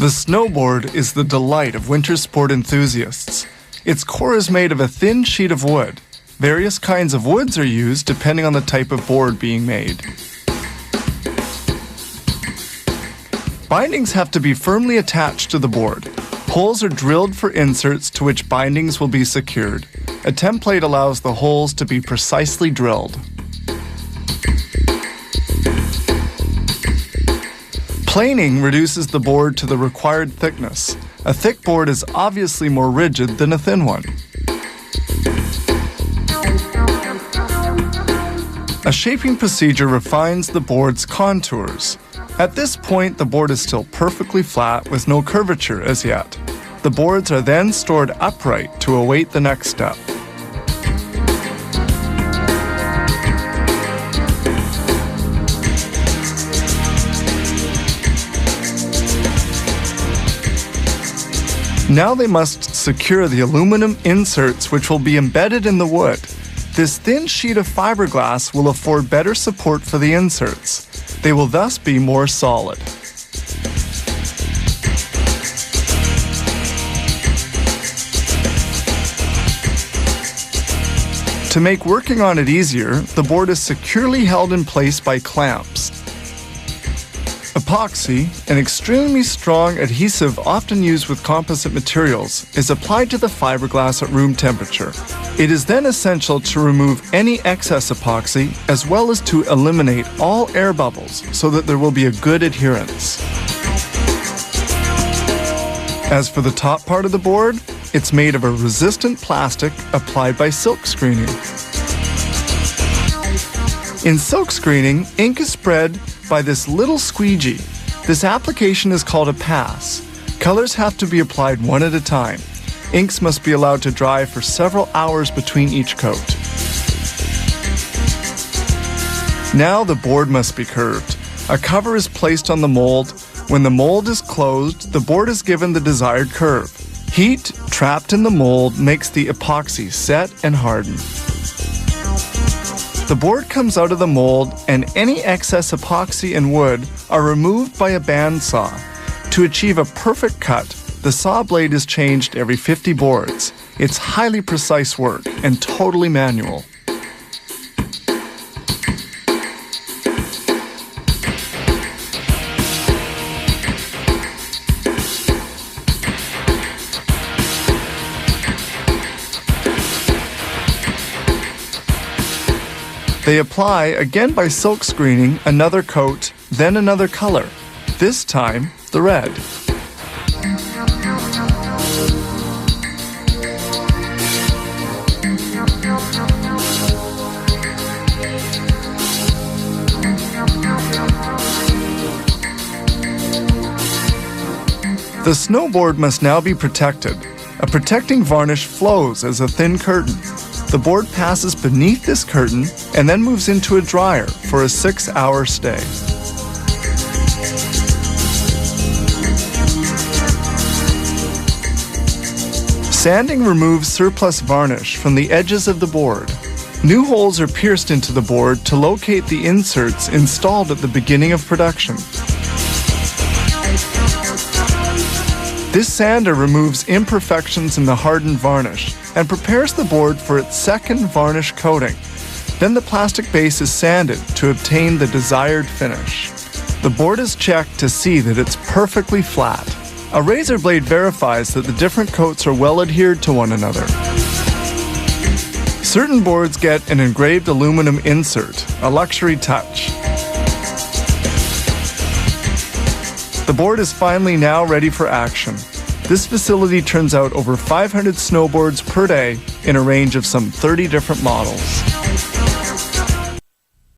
The snowboard is the delight of winter sport enthusiasts. Its core is made of a thin sheet of wood. Various kinds of woods are used depending on the type of board being made. Bindings have to be firmly attached to the board. Holes are drilled for inserts to which bindings will be secured. A template allows the holes to be precisely drilled. Planing reduces the board to the required thickness. A thick board is obviously more rigid than a thin one. A shaping procedure refines the board's contours. At this point, the board is still perfectly flat with no curvature as yet. The boards are then stored upright to await the next step. Now they must secure the aluminum inserts which will be embedded in the wood. This thin sheet of fiberglass will afford better support for the inserts. They will thus be more solid. To make working on it easier, the board is securely held in place by clamps. Epoxy, an extremely strong adhesive often used with composite materials, is applied to the fiberglass at room temperature. It is then essential to remove any excess epoxy as well as to eliminate all air bubbles so that there will be a good adherence. As for the top part of the board, it's made of a resistant plastic applied by silk screening. In silk screening, ink is spread by this little squeegee. This application is called a pass. Colors have to be applied one at a time. Inks must be allowed to dry for several hours between each coat. Now the board must be curved. A cover is placed on the mold. When the mold is closed, the board is given the desired curve. Heat trapped in the mold makes the epoxy set and harden. The board comes out of the mold and any excess epoxy and wood are removed by a bandsaw. To achieve a perfect cut, the saw blade is changed every 50 boards. It's highly precise work and totally manual. They apply, again by silk screening, another coat, then another color. This time, the red. The snowboard must now be protected. A protecting varnish flows as a thin curtain. The board passes beneath this curtain and then moves into a dryer for a 6-hour stay. Sanding removes surplus varnish from the edges of the board. New holes are pierced into the board to locate the inserts installed at the beginning of production. This sander removes imperfections in the hardened varnish and prepares the board for its second varnish coating. Then the plastic base is sanded to obtain the desired finish. The board is checked to see that it's perfectly flat. A razor blade verifies that the different coats are well adhered to one another. Certain boards get an engraved aluminum insert, a luxury touch. The board is finally now ready for action. This facility turns out over 500 snowboards per day in a range of some 30 different models.